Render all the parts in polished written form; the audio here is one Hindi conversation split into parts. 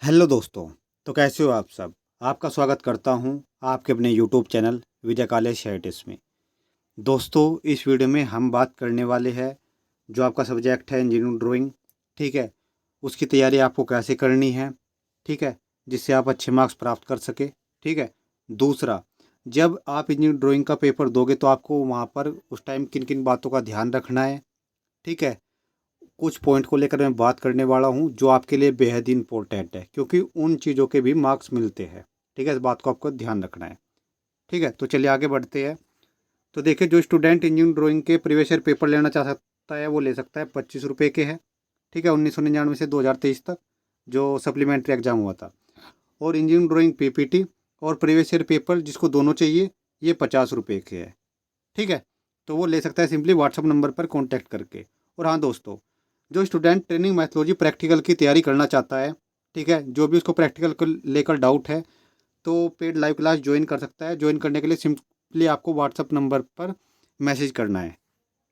हेलो दोस्तों। तो कैसे हो आप सब। आपका स्वागत करता हूं आपके अपने यूट्यूब चैनल विजय कालेज शेयर्टिस में। दोस्तों, इस वीडियो में हम बात करने वाले हैं जो आपका सब्जेक्ट है इंजीनियरिंग ड्राइंग। ठीक है, उसकी तैयारी आपको कैसे करनी है। ठीक है, जिससे आप अच्छे मार्क्स प्राप्त कर सके। ठीक है। दूसरा, जब आप इंजीनियरिंग ड्राइंग का पेपर दोगे तो आपको वहाँ पर उस टाइम किन किन बातों का ध्यान रखना है। ठीक है, कुछ पॉइंट को लेकर मैं बात करने वाला हूँ जो आपके लिए बेहद ही इंपॉर्टेंट है, क्योंकि उन चीज़ों के भी मार्क्स मिलते हैं। ठीक है, इस बात को आपको ध्यान रखना है। ठीक है, तो चलिए आगे बढ़ते हैं। तो देखिए, जो स्टूडेंट इंजीनियरिंग ड्राइंग के प्रीवियस ईयर पेपर लेना चाह सकता है वो ले सकता है। 25 रुपये के है। ठीक है, 1999 से 2023 तक जो सप्लीमेंट्री एग्जाम हुआ था। और इंजीनियरिंग ड्राइंग पीपीटी और प्रीवियस ईयर पेपर जिसको दोनों चाहिए, ये 50 रुपये के है। ठीक है, तो वो ले सकता है सिंपली व्हाट्सअप नंबर पर कॉन्टैक्ट करके। और हाँ दोस्तों, जो स्टूडेंट ट्रेनिंग मैथोलॉजी प्रैक्टिकल की तैयारी करना चाहता है, ठीक है, जो भी उसको प्रैक्टिकल को लेकर डाउट है, तो पेड लाइव क्लास ज्वाइन कर सकता है। ज्वाइन करने के लिए सिंपली आपको व्हाट्सअप नंबर पर मैसेज करना है।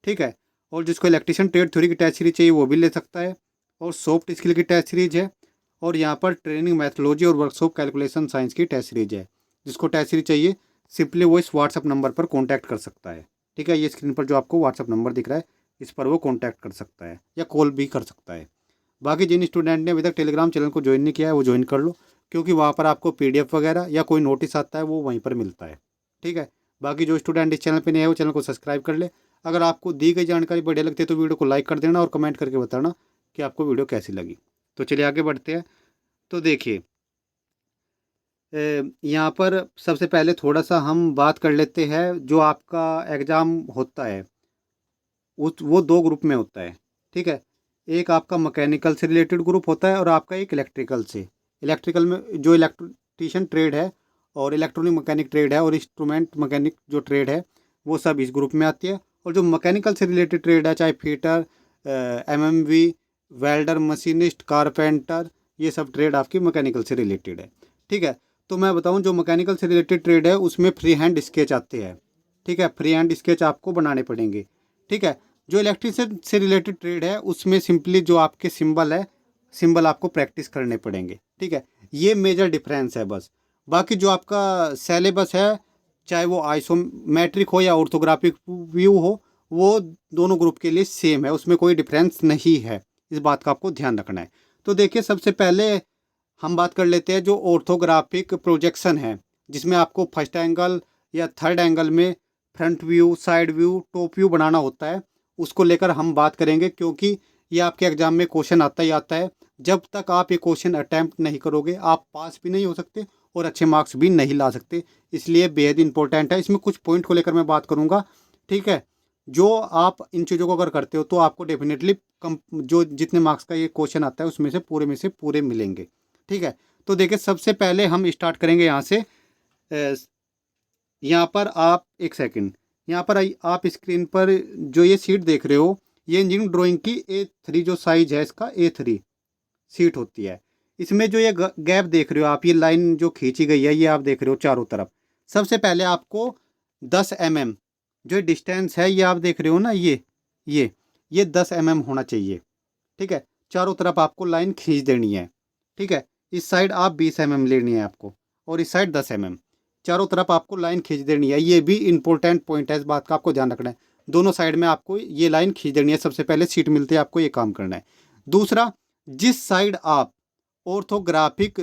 ठीक है। और जिसको इलेक्ट्रिशियन ट्रेड थ्योरी की टेस्ट सीरीज चाहिए वो भी ले सकता है। और सॉफ्ट स्किल की टेस्ट सीरीज है। और यहाँ पर ट्रेनिंग मैथोलॉजी और वर्कशॉप कैलकुलेशन साइंस की टेस्ट सीरीज है। जिसको टेस्ट सीरीज चाहिए सिंपली वो इस व्हाट्सअप नंबर पर कॉन्टैक्ट कर सकता है। ठीक है, ये स्क्रीन पर जो आपको व्हाट्सअप नंबर दिख रहा है, इस पर वो कॉन्टैक्ट कर सकता है या कॉल भी कर सकता है। बाकी जिन स्टूडेंट ने अभी तक टेलीग्राम चैनल को ज्वाइन नहीं किया है वो ज्वाइन कर लो, क्योंकि वहाँ पर आपको पीडीएफ वगैरह या कोई नोटिस आता है वो वहीं पर मिलता है। ठीक है। बाकी जो स्टूडेंट इस चैनल पे नहीं है वो चैनल को सब्सक्राइब कर ले। अगर आपको दी गई जानकारी बढ़िया लगती है तो वीडियो को लाइक कर देना और कमेंट करके बताना कि आपको वीडियो कैसी लगी। तो चलिए आगे बढ़ते हैं। तो देखिए, यहाँ पर सबसे पहले थोड़ा सा हम बात कर लेते हैं। जो आपका एग्ज़ाम होता है उस वो दो ग्रुप में होता है। ठीक है, एक आपका मैकेनिकल से रिलेटेड ग्रुप होता है और आपका एक इलेक्ट्रिकल से। इलेक्ट्रिकल में जो इलेक्ट्रीशियन ट्रेड है और इलेक्ट्रॉनिक मैकेनिक ट्रेड है और इंस्ट्रूमेंट मैकेनिक जो ट्रेड है वो सब इस ग्रुप में आती है। और जो मैकेनिकल से रिलेटेड ट्रेड है, चाहे fitter, MMV, welder, machinist, carpenter, ये सब ट्रेड आपकी मैकेनिकल से रिलेटेड है। ठीक है, तो मैं बताऊं जो मैकेनिकल से रिलेटेड ट्रेड है उसमें फ्री हैंड स्केच आते हैं। ठीक है, फ्री हैंड स्केच आपको बनाने पड़ेंगे। ठीक है, जो इलेक्ट्रिशियन से रिलेटेड ट्रेड है उसमें सिंपली जो आपके सिंबल है, सिंबल आपको प्रैक्टिस करने पड़ेंगे। ठीक है, ये मेजर डिफरेंस है बस। बाकी जो आपका सेलेबस है, चाहे वो आइसोमेट्रिक हो या ऑर्थोग्राफिक व्यू हो, वो दोनों ग्रुप के लिए सेम है, उसमें कोई डिफरेंस नहीं है। इस बात का आपको ध्यान रखना है। तो देखिए, सबसे पहले हम बात कर लेते हैं जो ऑर्थोग्राफिक प्रोजेक्शन है, जिसमें आपको फर्स्ट एंगल या थर्ड एंगल में front view, side view, top view बनाना होता है। उसको लेकर हम बात करेंगे, क्योंकि ये आपके एग्जाम में क्वेश्चन आता ही आता है। जब तक आप ये क्वेश्चन अटैम्प्ट नहीं करोगे आप पास भी नहीं हो सकते और अच्छे मार्क्स भी नहीं ला सकते। इसलिए बेहद इंपॉर्टेंट है। इसमें कुछ पॉइंट को लेकर मैं बात करूंगा। ठीक है, जो आप इन चीज़ों को अगर करते हो तो आपको डेफिनेटली कम जो जितने मार्क्स का ये क्वेश्चन आता है उसमें से पूरे मिलेंगे। ठीक है, तो देखिए, सबसे पहले हम स्टार्ट करेंगे यहाँ से। यहाँ पर आप एक सेकंड, यहाँ पर आप स्क्रीन पर जो ये सीट देख रहे हो, ये इंजीनियरिंग ड्राइंग की A3 जो साइज है इसका A3 सीट होती है। इसमें जो ये गैप देख रहे हो आप, ये लाइन जो खींची गई है ये आप देख रहे हो चारों तरफ। सबसे पहले आपको 10 mm जो डिस्टेंस है ये आप देख रहे हो ना, ये 10 mm होना चाहिए। ठीक है, चारों तरफ आपको लाइन खींच देनी है। ठीक है, इस साइड आप 20 mm लेनी है आपको और इस साइड 10 mm। चारों तरफ आपको लाइन खींच देनी है। ये भी इंपॉर्टेंट पॉइंट है, इस बात का आपको ध्यान रखना है। दोनों साइड में आपको ये लाइन खींच देनी है। सबसे पहले सीट मिलती है आपको ये काम करना है। दूसरा, जिस साइड आप ऑर्थोग्राफिक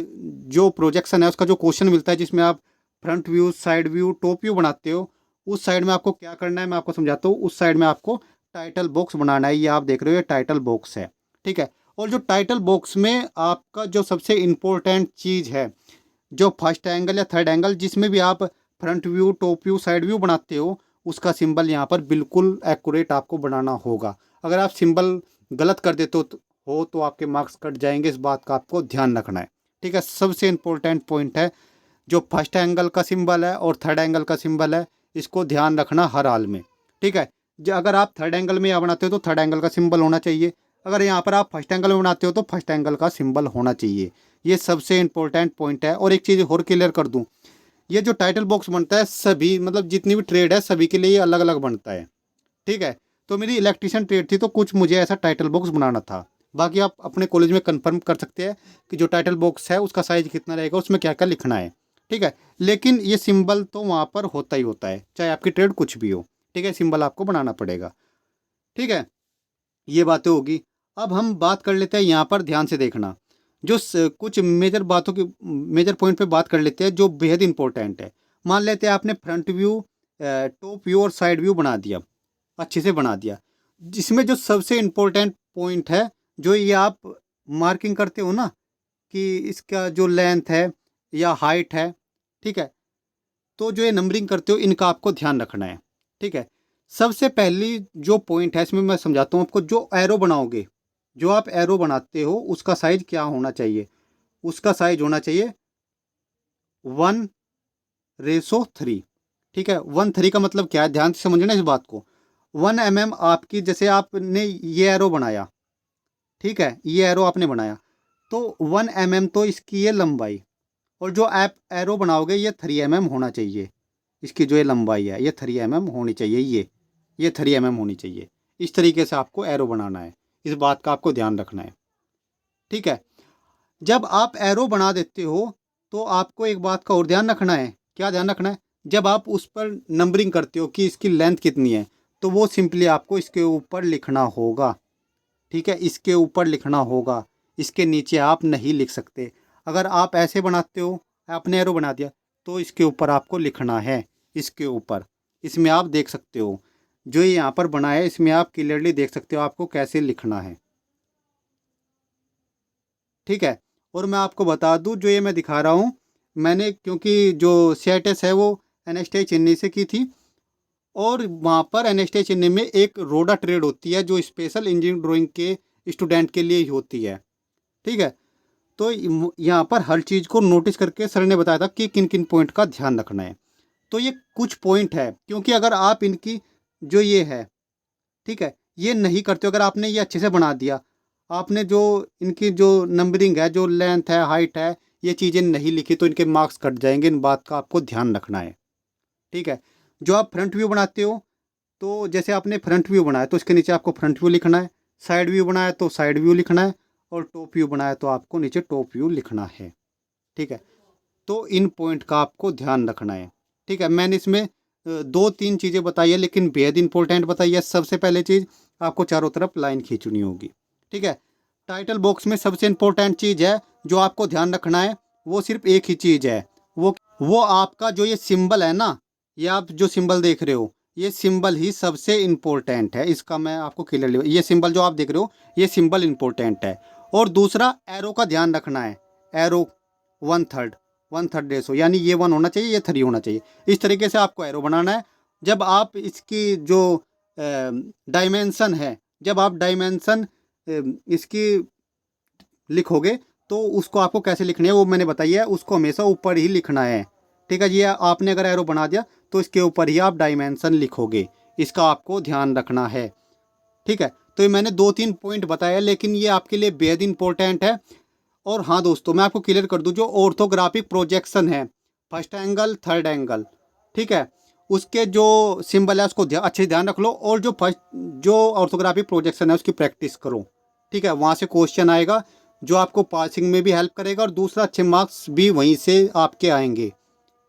जो प्रोजेक्शन है उसका जो क्वेश्चन मिलता है, जिसमें आप front view, side view, top view बनाते हो, उस साइड में आपको क्या करना है मैं आपको समझाता हूँ। उस साइड में आपको टाइटल बॉक्स बनाना है। ये आप देख रहे हो ये टाइटल बॉक्स है। ठीक है, और जो टाइटल बॉक्स में आपका जो सबसे इम्पोर्टेंट चीज़ है, जो फर्स्ट एंगल या थर्ड एंगल जिसमें भी आप front view, top view, side view बनाते हो, उसका सिंबल यहाँ पर बिल्कुल एक्यूरेट आपको बनाना होगा। अगर आप सिंबल गलत कर देते हो तो आपके मार्क्स कट जाएंगे। इस बात का आपको ध्यान रखना है। ठीक है, सबसे इम्पोर्टेंट पॉइंट है जो फर्स्ट एंगल का सिंबल है और थर्ड एंगल का सिंबल है, इसको ध्यान रखना हर हाल में। ठीक है, जो अगर आप थर्ड एंगल में यहाँ बनाते हो तो थर्ड एंगल का सिंबल होना चाहिए। अगर यहाँ पर आप फर्स्ट एंगल में बनाते हो तो फर्स्ट एंगल का सिंबल होना चाहिए। ये सबसे इंपॉर्टेंट पॉइंट है। और एक चीज़ और क्लियर कर दूँ, ये जो टाइटल बॉक्स बनता है सभी मतलब जितनी भी ट्रेड है सभी के लिए ये अलग अलग बनता है। ठीक है, तो मेरी इलेक्ट्रिशियन ट्रेड थी तो कुछ मुझे ऐसा टाइटल बॉक्स बनाना था। बाकी आप अपने कॉलेज में कंफर्म कर सकते हैं कि जो टाइटल बॉक्स है उसका साइज़ कितना रहेगा, उसमें क्या क्या लिखना है। ठीक है, लेकिन ये सिंबल तो वहाँ पर होता ही होता है, चाहे आपकी ट्रेड कुछ भी हो। ठीक है, सिंबल आपको बनाना पड़ेगा। ठीक है, ये बातें होगी। अब हम बात कर लेते हैं यहाँ पर, ध्यान से देखना, जो कुछ मेजर बातों की, मेजर पॉइंट पे बात कर लेते हैं जो बेहद इंपॉर्टेंट है। मान लेते हैं आपने फ्रंट व्यू, टॉप व्यू और साइड व्यू बना दिया, अच्छे से बना दिया, जिसमें जो सबसे इम्पोर्टेंट पॉइंट है, जो ये आप मार्किंग करते हो ना कि इसका जो लेंथ है या हाइट है, ठीक है, तो जो ये नंबरिंग करते हो इनका आपको ध्यान रखना है। ठीक है, सबसे पहली जो पॉइंट है इसमें मैं समझाता हूँ आपको। जो एरो बनाओगे, जो आप एरो बनाते हो उसका साइज क्या होना चाहिए? उसका साइज होना चाहिए 1:3। ठीक है, 1:3 का मतलब क्या है, ध्यान से समझना इस बात को। 1 mm आपकी, जैसे आपने ये एरो बनाया, ठीक है, ये एरो आपने बनाया, तो 1 mm तो इसकी ये लंबाई, और जो आप एरो बनाओगे ये 3 mm होना चाहिए। इसकी जो ये लंबाई है ये 3 mm होनी चाहिए, ये 3 mm होनी चाहिए। इस तरीके से आपको एरो बनाना है, इस बात का आपको ध्यान रखना है। ठीक है, जब आप एरो बना देते हो तो आपको एक बात का और ध्यान रखना है। क्या ध्यान रखना है? जब आप उस पर नंबरिंग करते हो कि इसकी लेंथ कितनी है, तो वो सिंपली आपको इसके ऊपर लिखना होगा। ठीक है, इसके ऊपर लिखना होगा, इसके नीचे आप नहीं लिख सकते। अगर आप ऐसे बनाते हो, आपने एरो बना दिया, तो इसके ऊपर आपको लिखना है, इसके ऊपर। इसमें आप देख सकते हो, जो ये यहाँ पर बना है इसमें आप क्लियरली देख सकते हो आपको कैसे लिखना है। ठीक है, और मैं आपको बता दूं, जो ये मैं दिखा रहा हूँ, मैंने, क्योंकि जो CITES है वो NSTI चेन्नई से की थी, और वहाँ पर NSTI चेन्नई में एक रोडा ट्रेड होती है जो स्पेशल इंजीनियरिंग ड्राइंग के स्टूडेंट के लिए ही होती है। ठीक है, तो यहाँ पर हर चीज़ को नोटिस करके सर ने बताया था कि किन किन पॉइंट का ध्यान रखना है। तो ये कुछ पॉइंट है, क्योंकि अगर आप इनकी जो ये है, ठीक है, ये नहीं करते हो, अगर आपने ये अच्छे से बना दिया, आपने जो इनकी जो नंबरिंग है, जो लेंथ है, हाइट है, ये चीज़ें नहीं लिखी, तो इनके मार्क्स कट जाएंगे। इन बात का आपको ध्यान रखना है। ठीक है, जो आप फ्रंट व्यू बनाते हो, तो जैसे आपने फ्रंट व्यू बनाया तो इसके नीचे आपको फ्रंट व्यू लिखना है, साइड व्यू बनाया तो साइड व्यू लिखना है, और टॉप व्यू बनाया तो आपको नीचे टॉप व्यू लिखना है। ठीक है, तो इन पॉइंट का आपको ध्यान रखना है। ठीक है, मैंने इसमें 2-3 चीज़ें बताई है, लेकिन बेहद इंपॉर्टेंट बताई है। सबसे पहले चीज़, आपको चारों तरफ लाइन खींचनी होगी। ठीक है, टाइटल बॉक्स में सबसे इंपॉर्टेंट चीज़ है जो आपको ध्यान रखना है, वो सिर्फ एक ही चीज़ है, वो आपका जो ये सिंबल है ना, ये आप जो सिंबल देख रहे हो, ये सिंबल ही सबसे इम्पोर्टेंट है। इसका मैं आपको क्लियरली, ये सिंबल जो आप देख रहे हो, ये सिंबल इम्पोर्टेंट है। और दूसरा, एरो का ध्यान रखना है। एरो 1/3 रेशो, यानी ये 1 होना चाहिए, ये 3 होना चाहिए। इस तरीके से आपको एरो बनाना है। जब आप इसकी जो डायमेंशन है, जब आप डायमेंशन इसकी लिखोगे, तो उसको आपको कैसे लिखनी है वो मैंने बताई है, उसको हमेशा ऊपर ही लिखना है। ठीक है, ये आपने अगर एरो बना दिया तो इसके ऊपर ही आप डायमेंशन लिखोगे, इसका आपको ध्यान रखना है। ठीक है, तो ये मैंने 2-3 पॉइंट बताया, लेकिन ये आपके लिए बेहद इंपॉर्टेंट है। और हाँ दोस्तों, मैं आपको क्लियर कर दूं, जो ऑर्थोग्राफिक प्रोजेक्शन है, फर्स्ट एंगल, थर्ड एंगल, ठीक है, उसके जो सिंबल है उसको अच्छे से ध्यान रख लो, और जो ऑर्थोग्राफिक प्रोजेक्शन है उसकी प्रैक्टिस करो। ठीक है, वहाँ से क्वेश्चन आएगा जो आपको पासिंग में भी हेल्प करेगा, और दूसरा अच्छे मार्क्स भी वहीं से आपके आएंगे।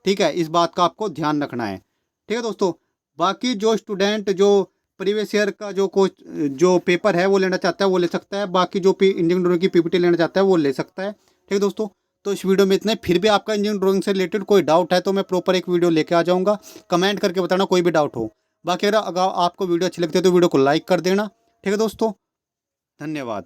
ठीक है, इस बात का आपको ध्यान रखना है। ठीक है दोस्तों, बाकी जो स्टूडेंट जो प्रीवियस ईयर का जो पेपर है वो लेना चाहता है वो ले सकता है, बाकी जो इंजीनियरिंग ड्राइंग की PPT लेना चाहता है वो ले सकता है। ठीक है दोस्तों, तो इस वीडियो में इतना ही। फिर भी आपका इंजीनियरिंग ड्राइंग से रिलेटेड कोई डाउट है तो मैं प्रॉपर एक वीडियो लेके आ जाऊँगा, कमेंट करके बताना कोई भी डाउट हो। बाकी अगर आपको वीडियो अच्छी लगती है तो वीडियो को लाइक कर देना। ठीक है दोस्तों, धन्यवाद।